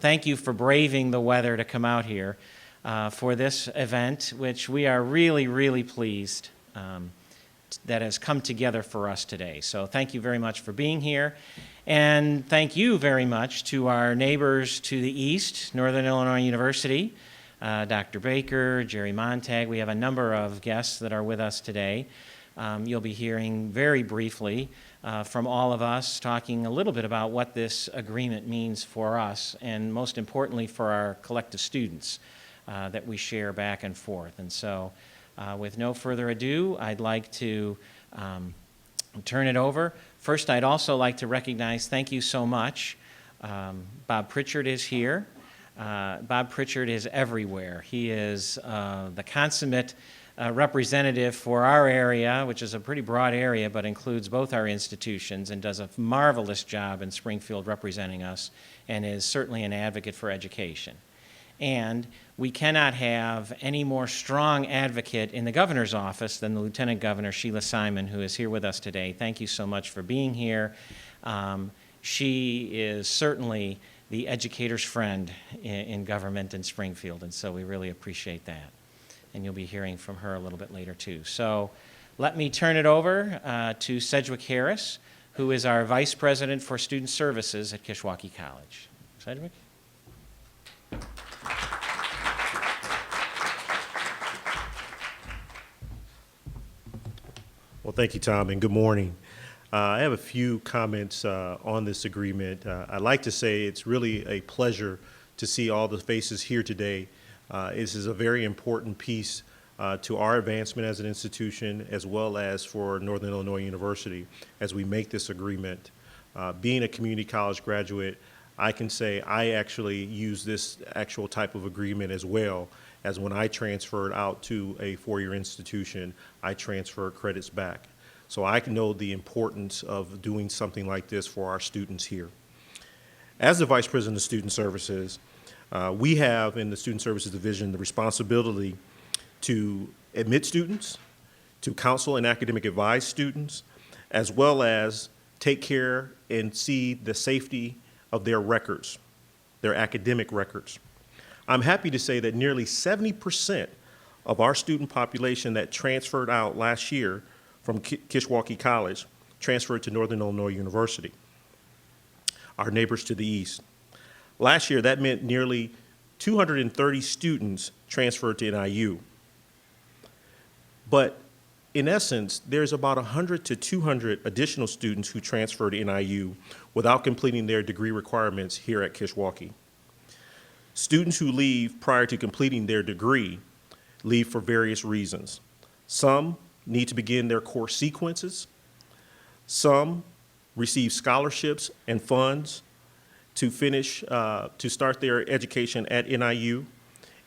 thank you for braving the weather to come out here for this event, which we are really, really pleased that has come together for us today. So thank you very much for being here. And thank you very much to our neighbors to the east, Northern Illinois University, Dr. Baker, Jerry Montag. We have a number of guests that are with us today. You'll be hearing very briefly from all of us talking a little bit about what this agreement means for us and most importantly for our collective students that we share back and forth. And so with no further ado, I'd like to turn it over. First, I'd also like to recognize, thank you so much. Bob Pritchard is here. Bob Pritchard is everywhere. He is the consummate representative for our area, which is a pretty broad area, but includes both our institutions, and does a marvelous job in Springfield representing us, and is certainly an advocate for education. And we cannot have any more strong advocate in the governor's office than the Lieutenant Governor, Sheila Simon, who is here with us today. Thank you so much for being here. She is certainly the educator's friend in government in Springfield, and so we really appreciate that. And you'll be hearing from her a little bit later too. So let me turn it over to Sedgwick Harris, who is our Vice President for Student Services at Kishwaukee College. Sedgwick? Well, thank you, Tom, and good morning. I have a few comments on this agreement. I'd like to say it's really a pleasure to see all the faces here today. This is a very important piece to our advancement as an institution, as well as for Northern Illinois University as we make this agreement. Being a community college graduate, I can say I actually use this actual type of agreement as well as when I transferred out to a four-year institution, I transferred credits back. So I know the importance of doing something like this for our students here. As the Vice President of Student Services, we have in the Student Services Division the responsibility to admit students, to counsel and academic advise students, as well as take care and see the safety of their records, their academic records. I'm happy to say that nearly 70% of our student population that transferred out last year from Kishwaukee College transferred to Northern Illinois University, our neighbors to the east. Last year, that meant nearly 230 students transferred to NIU. But in essence, there's about 100 to 200 additional students who transfer to NIU without completing their degree requirements here at Kishwaukee. Students who leave prior to completing their degree leave for various reasons. Some need to begin their course sequences. Some receive scholarships and funds to finish, to start their education at NIU,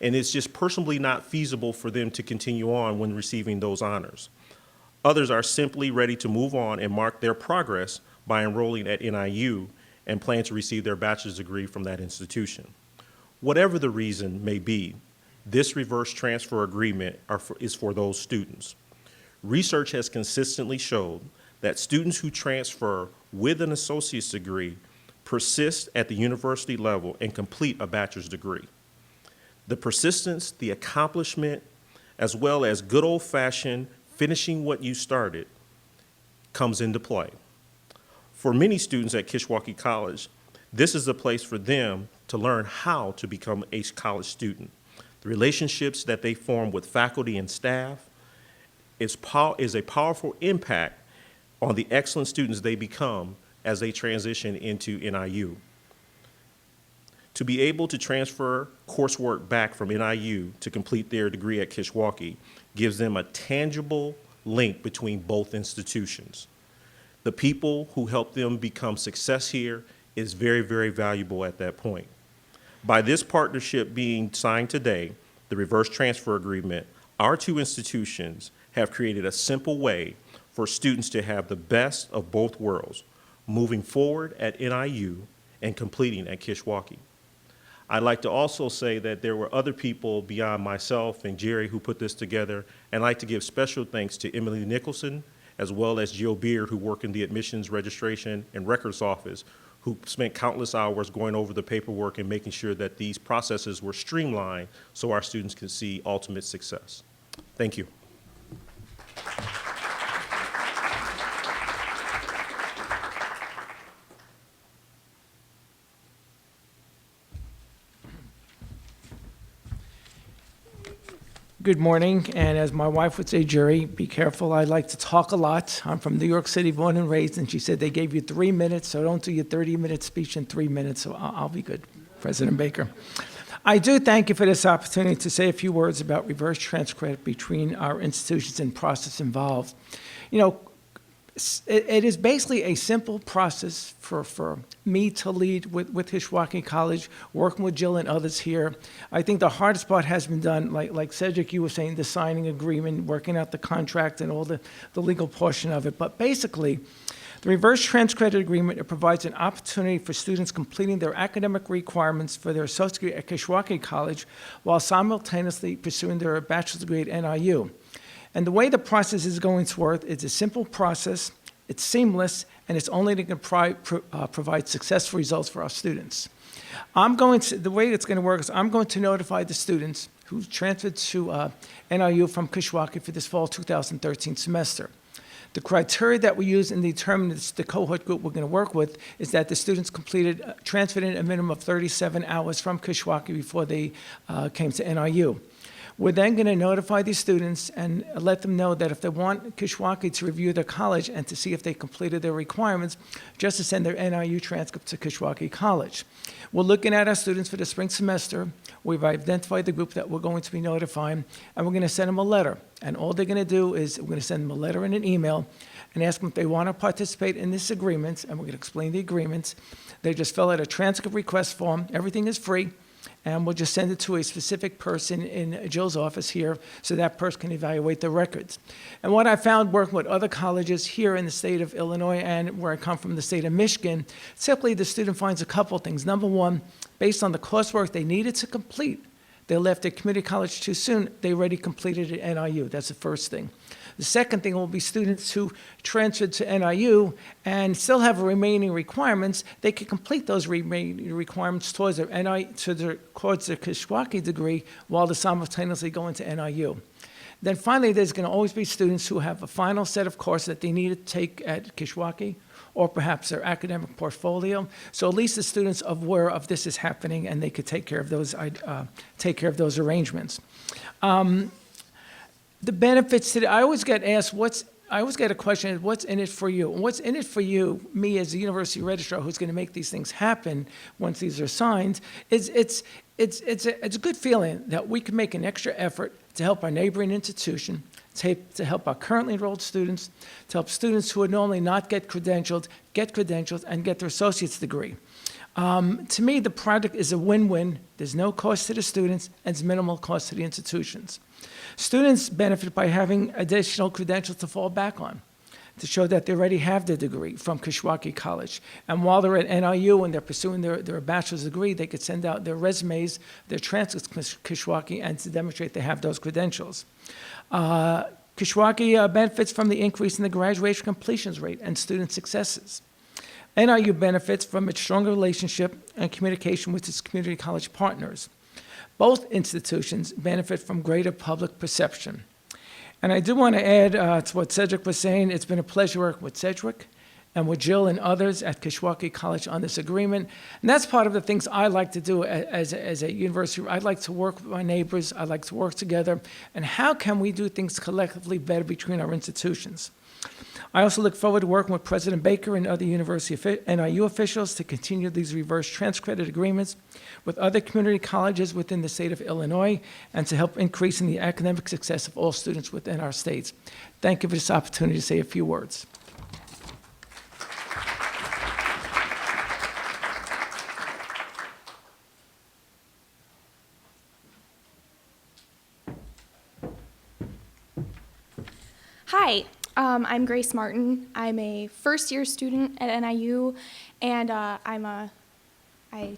and it's just personally not feasible for them to continue on when receiving those honors. Others are simply ready to move on and mark their progress by enrolling at NIU and plan to receive their bachelor's degree from that institution. Whatever the reason may be, this reverse transfer agreement is for those students. Research has consistently showed that students who transfer with an associate's degree persist at the university level and complete a bachelor's degree. The persistence, the accomplishment, as well as good old-fashioned finishing what you started comes into play. For many students at Kishwaukee College, this is a place for them to learn how to become a college student. The relationships that they form with faculty and staff is a powerful impact on the excellent students they become as they transition into NIU. To be able to transfer coursework back from NIU to complete their degree at Kishwaukee gives them a tangible link between both institutions. The people who help them become success here is very, very valuable at that point. By this partnership being signed today, the reverse transfer agreement, our two institutions have created a simple way for students to have the best of both worlds, moving forward at NIU and completing at Kishwaukee. I'd like to also say that there were other people beyond myself and Jerry who put this together, and I'd like to give special thanks to Emily Nicholson as well as Jill Beard, who worked in the admissions, registration, and records office, who spent countless hours going over the paperwork and making sure that these processes were streamlined so our students can see ultimate success. Thank you. Good morning, and as my wife would say, Jerry, be careful. I like to talk a lot. I'm from New York City, born and raised, and she said they gave you 3 minutes, so don't do your 30-minute speech in 3 minutes, so I'll be good, President Baker. I do thank you for this opportunity to say a few words about reverse transfer credit between our institutions and process involved. You know, it is basically a simple process for me to lead with Kishwaukee College, working with Jill and others here. I think the hardest part has been done, like Cedric, you were saying, the signing agreement, working out the contract and all the legal portion of it. But basically, the reverse transfer credit agreement, it provides an opportunity for students completing their academic requirements for their associate degree at Kishwaukee College while simultaneously pursuing their bachelor's degree at NIU. And the way the process is going to work, it's a simple process, it's seamless, and it's only going to provide successful results for our students. The way it's going to work is I'm going to notify the students who transferred to NIU from Kishwaukee for this fall 2013 semester. The criteria that we use in determining the cohort group we're going to work with is that the students transferred in a minimum of 37 hours from Kishwaukee before they came to NIU. We're then going to notify these students and let them know that if they want Kishwaukee to review their college and to see if they completed their requirements, just to send their NIU transcript to Kishwaukee College. We're looking at our students for the spring semester. We've identified the group that we're going to be notifying, and we're going to send them a letter. And all they're going to do is we're going to send them a letter and an email and ask them if they want to participate in this agreement, and we're going to explain the agreements. They just fill out a transcript request form. Everything is free. And we'll just send it to a specific person in Jill's office here so that person can evaluate the records. And what I found working with other colleges here in the state of Illinois and where I come from, the state of Michigan, simply the student finds a couple things. Number one, based on the coursework they needed to complete, they left their community college too soon, they already completed it at NIU. That's the first thing. The second thing will be students who transferred to NIU and still have remaining requirements. They can complete those remaining requirements towards their Kishwaukee degree while they're simultaneously going to NIU. Then finally, there's going to always be students who have a final set of courses that they need to take at Kishwaukee, or perhaps their academic portfolio. So at least the students are aware of this is happening, and they could take care of those arrangements. The benefits today, I always get asked, I always get a question, what's in it for you? And what's in it for you, me as a university registrar who's going to make these things happen once these are signed, it's a good feeling that we can make an extra effort to help our neighboring institution, to help our currently enrolled students, to help students who would normally not get credentialed and get their associate's degree. To me, the project is a win-win. There's no cost to the students, and it's minimal cost to the institutions. Students benefit by having additional credentials to fall back on, to show that they already have their degree from Kishwaukee College. And while they're at NIU and they're pursuing their bachelor's degree, they could send out their resumes, their transcripts to Kishwaukee, and to demonstrate they have those credentials. Kishwaukee benefits from the increase in the graduation completions rate and student successes. NIU benefits from its stronger relationship and communication with its community college partners. Both institutions benefit from greater public perception. And I do want to add to what Cedric was saying, it's been a pleasure working with Cedric and with Jill and others at Kishwaukee College on this agreement. And that's part of the things I like to do as a university. I like to work with my neighbors. I like to work together. And how can we do things collectively better between our institutions? I also look forward to working with President Baker and other university NIU officials to continue these reverse transfer credit agreements with other community colleges within the state of Illinois and to help increase in the academic success of all students within our states. Thank you for this opportunity to say a few words. Hi, I'm Grace Martin. I'm a first-year student at NIU, and I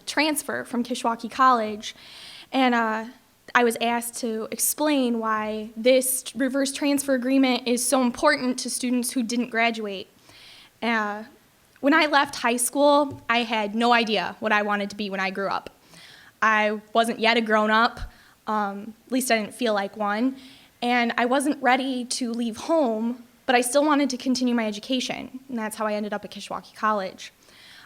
transfer from Kishwaukee College. And I was asked to explain why this reverse transfer agreement is so important to students who didn't graduate. When I left high school, I had no idea what I wanted to be when I grew up. I wasn't yet a grown-up, at least I didn't feel like one, and I wasn't ready to leave home, but I still wanted to continue my education, and that's how I ended up at Kishwaukee College.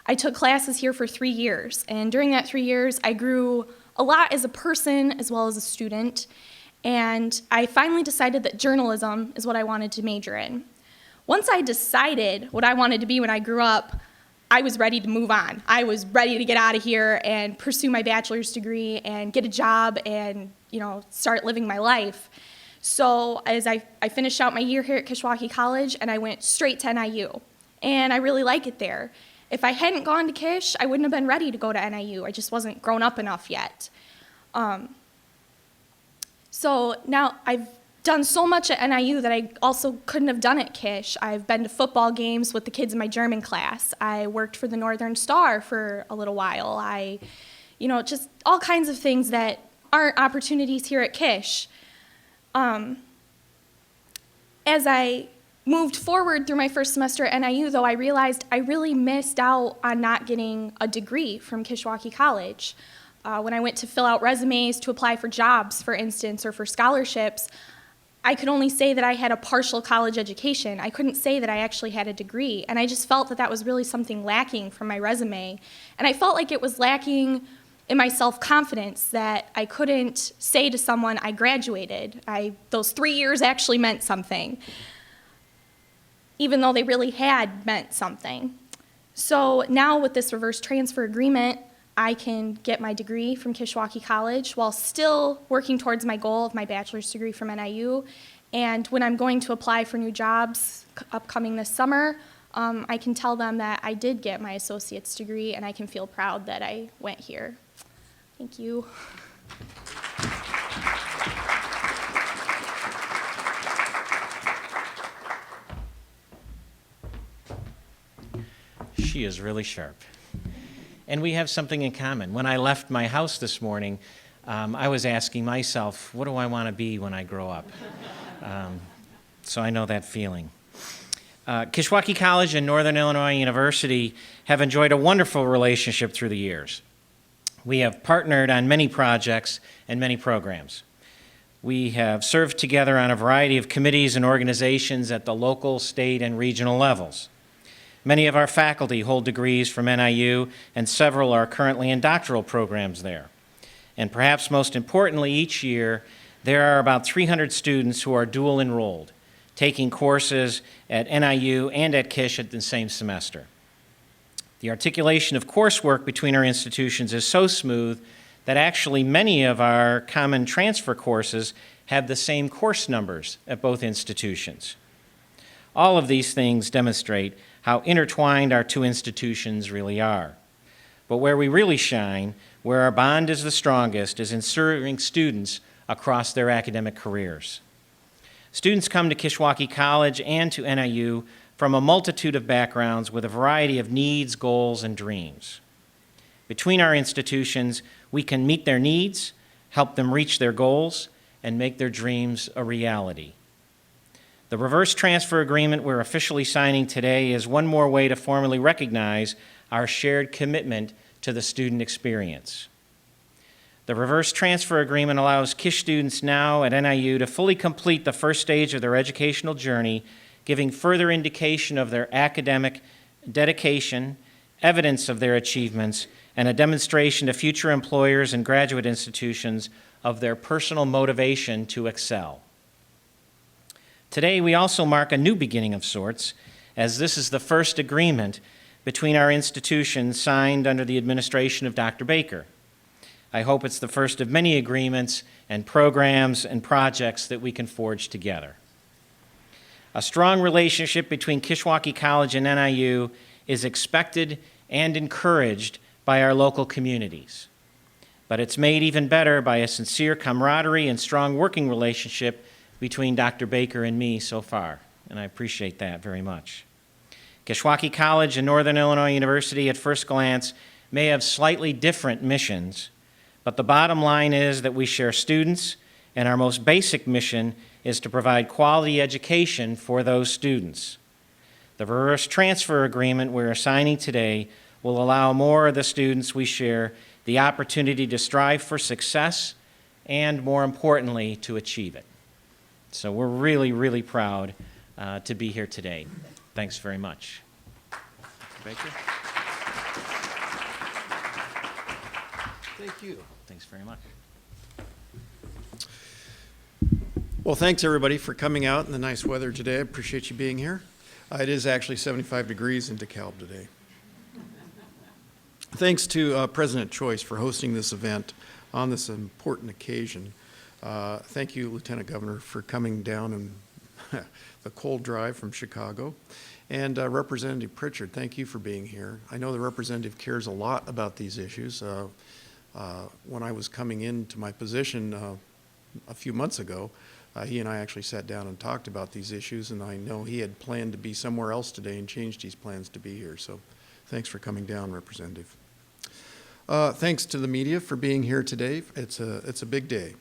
I took classes here for 3 years, and during that 3 years, I grew a lot as a person as well as a student, and I finally decided that journalism is what I wanted to major in. Once I decided what I wanted to be when I grew up, I was ready to move on. I was ready to get out of here and pursue my bachelor's degree and get a job and, start living my life. So as I finished out my year here at Kishwaukee College, and I went straight to NIU. And I really like it there. If I hadn't gone to Kish, I wouldn't have been ready to go to NIU. I just wasn't grown up enough yet. So now I've done so much at NIU that I also couldn't have done at Kish. I've been to football games with the kids in my German class. I worked for the Northern Star for a little while. Just all kinds of things that aren't opportunities here at Kish. As I moved forward through my first semester at NIU, though, I realized I really missed out on not getting a degree from Kishwaukee College. When I went to fill out resumes to apply for jobs, for instance, or for scholarships, I could only say that I had a partial college education. I couldn't say that I actually had a degree, and I just felt that that was really something lacking from my resume. And I felt like it was lacking in my self-confidence, that I couldn't say to someone, I graduated. Those 3 years actually meant something, even though they really had meant something. So now with this reverse transfer agreement, I can get my degree from Kishwaukee College while still working towards my goal of my bachelor's degree from NIU. And when I'm going to apply for new jobs upcoming this summer, I can tell them that I did get my associate's degree, and I can feel proud that I went here. Thank you. She is really sharp. And we have something in common. When I left my house this morning, I was asking myself, what do I want to be when I grow up? So I know that feeling. Kishwaukee College and Northern Illinois University have enjoyed a wonderful relationship through the years. We have partnered on many projects and many programs. We have served together on a variety of committees and organizations at the local, state, and regional levels. Many of our faculty hold degrees from NIU, and several are currently in doctoral programs there. And perhaps most importantly, each year, there are about 300 students who are dual enrolled, taking courses at NIU and at Kish at the same semester. The articulation of coursework between our institutions is so smooth that actually many of our common transfer courses have the same course numbers at both institutions. All of these things demonstrate how intertwined our two institutions really are. But where we really shine, where our bond is the strongest, is in serving students across their academic careers. Students come to Kishwaukee College and to NIU from a multitude of backgrounds with a variety of needs, goals, and dreams. Between our institutions, we can meet their needs, help them reach their goals, and make their dreams a reality. The reverse transfer agreement we're officially signing today is one more way to formally recognize our shared commitment to the student experience. The reverse transfer agreement allows Kish students now at NIU to fully complete the first stage of their educational journey, giving further indication of their academic dedication, evidence of their achievements, and a demonstration to future employers and graduate institutions of their personal motivation to excel. Today, we also mark a new beginning of sorts, as this is the first agreement between our institutions signed under the administration of Dr. Baker. I hope it's the first of many agreements and programs and projects that we can forge together. A strong relationship between Kishwaukee College and NIU is expected and encouraged by our local communities. But it's made even better by a sincere camaraderie and strong working relationship between Dr. Baker and me so far, and I appreciate that very much. Kishwaukee College and Northern Illinois University at first glance may have slightly different missions, But the bottom line is that we share students, and our most basic mission is to provide quality education for those students. The reverse transfer agreement we're signing today will allow more of the students we share the opportunity to strive for success and, more importantly, to achieve it. So we're really, really proud to be here today. Thanks very much. Thank you. Thank you. Thanks very much. Well, thanks everybody for coming out in the nice weather today. I appreciate you being here. It is actually 75 degrees in DeKalb today. Thanks to President Choice for hosting this event on this important occasion. Thank you, Lieutenant Governor, for coming down and the cold drive from Chicago. And Representative Pritchard, thank you for being here. I know the representative cares a lot about these issues. When I was coming into my position a few months ago, he and I actually sat down and talked about these issues, and I know he had planned to be somewhere else today and changed his plans to be here. So thanks for coming down, Representative. Thanks to the media for being here today. It's a big day.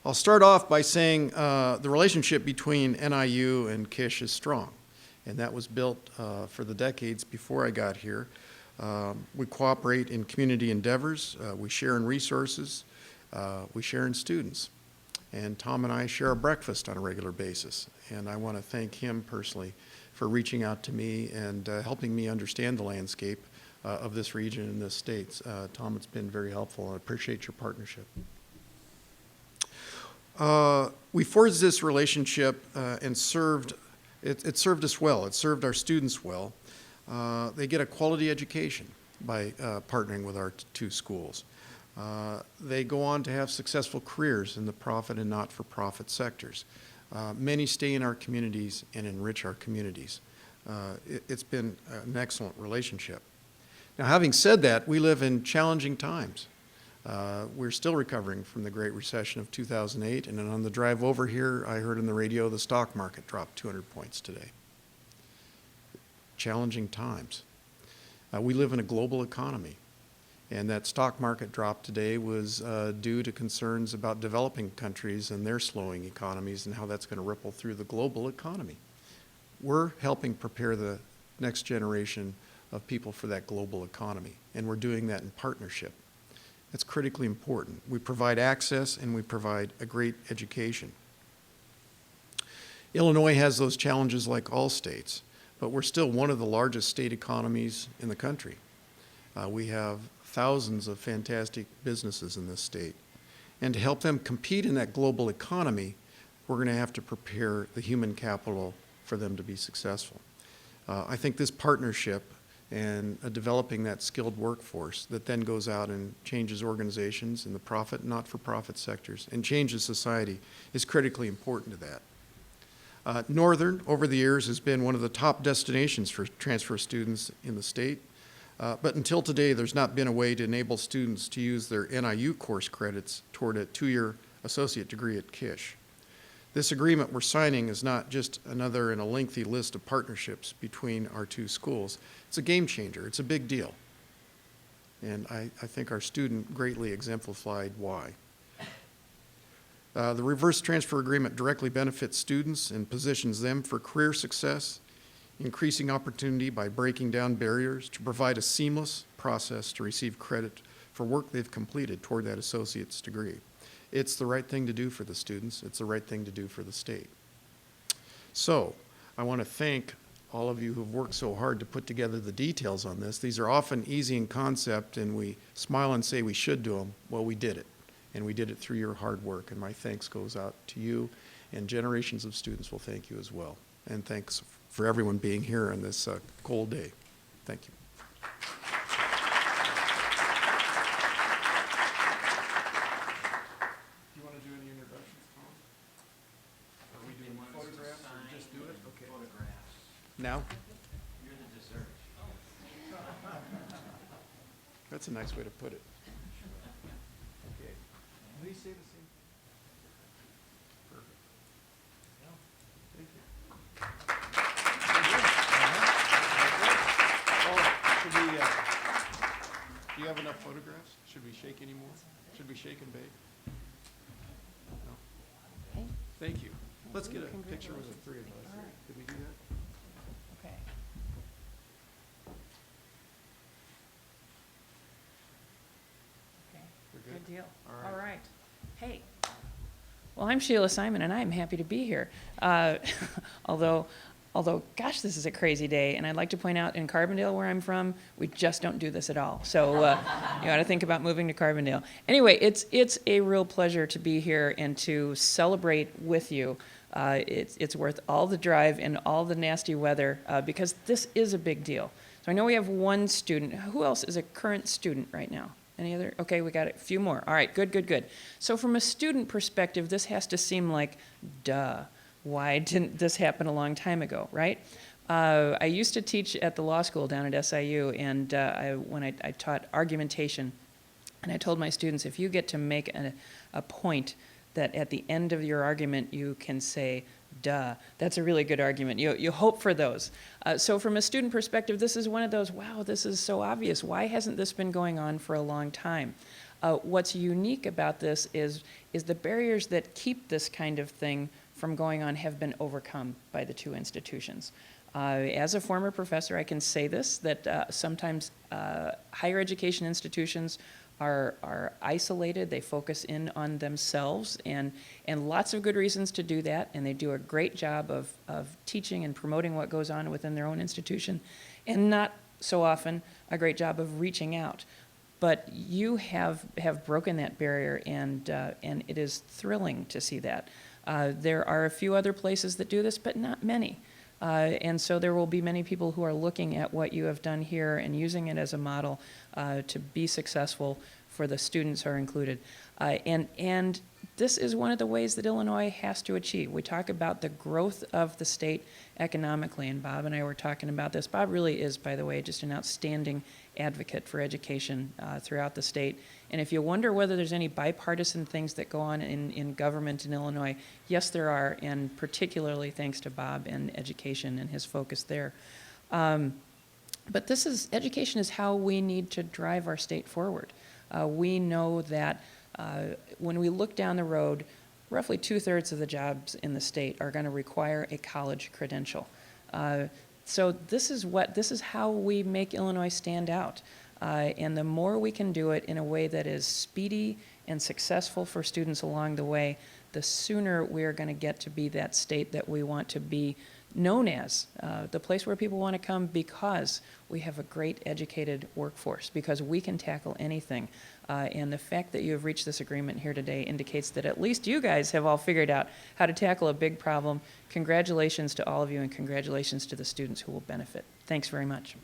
I'll start off by saying the relationship between NIU and Kish is strong, and that was built for the decades before I got here. We cooperate in community endeavors, we share in resources, we share in students. And Tom and I share a breakfast on a regular basis, and I want to thank him personally for reaching out to me and helping me understand the landscape of this region and this state. Tom, it's been very helpful, and I appreciate your partnership. We forged this relationship and it served us well. It served our students well. They get a quality education by partnering with our two schools. They go on to have successful careers in the profit and not-for-profit sectors. Many stay in our communities and enrich our communities. It's been an excellent relationship. Now, having said that, we live in challenging times. We're still recovering from the Great Recession of 2008, and on the drive over here, I heard on the radio the stock market dropped 200 points today. Challenging times. We live in a global economy. And that stock market drop today was due to concerns about developing countries and their slowing economies and how that's going to ripple through the global economy. We're helping prepare the next generation of people for that global economy, and we're doing that in partnership. That's critically important. We provide access and we provide a great education. Illinois has those challenges like all states, but we're still one of the largest state economies in the country. We have thousands of fantastic businesses in this state. And to help them compete in that global economy, we're going to have to prepare the human capital for them to be successful. I think this partnership and developing that skilled workforce that then goes out and changes organizations in the profit and not-for-profit sectors and changes society is critically important to that. Northern, over the years, has been one of the top destinations for transfer students in the state. But until today, there's not been a way to enable students to use their NIU course credits toward a two-year associate degree at Kish. This agreement we're signing is not just another in a lengthy list of partnerships between our two schools. It's a game changer. It's a big deal. And I think our student greatly exemplified why. The reverse transfer agreement directly benefits students and positions them for career success, increasing opportunity by breaking down barriers to provide a seamless process to receive credit for work they've completed toward that associate's degree. It's the right thing to do for the students. It's the right thing to do for the state. So I want to thank all of you who've worked so hard to put together the details on this. These are often easy in concept, and we smile and say we should do them. Well, we did it, and we did it through your hard work, and my thanks goes out to you, and generations of students will thank you as well. And thanks for everyone being here on this cold day. Thank you. Do you want to do any introductions, Tom? Are we doing photographs or just do it? Okay. Photographs. Now? You're the dessert. That's a nice way to put it. Okay. Please say the same thing. Perfect. Thank you. Oh, should we, do you have enough photographs? Should we shake any more? Should we shake and bake? No? Thank you. Let's get a picture with the three of us. Did we do that? Okay. Okay, We're good? good deal. All right. All right. Hey. Well, I'm Sheila Simon, and I'm happy to be here. Although, gosh, this is a crazy day, and I'd like to point out in Carbondale, where I'm from, we just don't do this at all. So you got to think about moving to Carbondale. Anyway, it's a real pleasure to be here and to celebrate with you. It's worth all the drive and all the nasty weather because this is a big deal. So I know we have one student. Who else is a current student right now? Any other? Okay, we got a few more. All right, good. So from a student perspective, this has to seem like, duh, why didn't this happen a long time ago, right? I used to teach at the law school down at SIU, and when I taught argumentation, and I told my students, if you get to make a point that at the end of your argument you can say, duh, that's a really good argument. You hope for those. So from a student perspective, this is one of those, wow, this is so obvious. Why hasn't this been going on for a long time? What's unique about this is the barriers that keep this kind of thing from going on have been overcome by the two institutions. As a former professor, I can say this, that sometimes higher education institutions are isolated. They focus in on themselves, and lots of good reasons to do that, and they do a great job of teaching and promoting what goes on within their own institution, and not so often a great job of reaching out. But you have broken that barrier, and it is thrilling to see that. There are a few other places that do this, but not many. And so there will be many people who are looking at what you have done here and using it as a model to be successful for the students who are included. And this is one of the ways that Illinois has to achieve. We talk about the growth of the state economically, and Bob and I were talking about this. Bob really is, by the way, just an outstanding advocate for education throughout the state. And if you wonder whether there's any bipartisan things that go on in government in Illinois, yes, there are, and particularly thanks to Bob and education and his focus there. But education is how we need to drive our state forward. We know that when we look down the road, roughly 2/3 of the jobs in the state are going to require a college credential. So this is how we make Illinois stand out. And the more we can do it in a way that is speedy and successful for students along the way, the sooner we're going to get to be that state that we want to be known as, the place where people want to come because we have a great educated workforce, because we can tackle anything. And the fact that you have reached this agreement here today indicates that at least you guys have all figured out how to tackle a big problem. Congratulations to all of you, and congratulations to the students who will benefit. Thanks very much.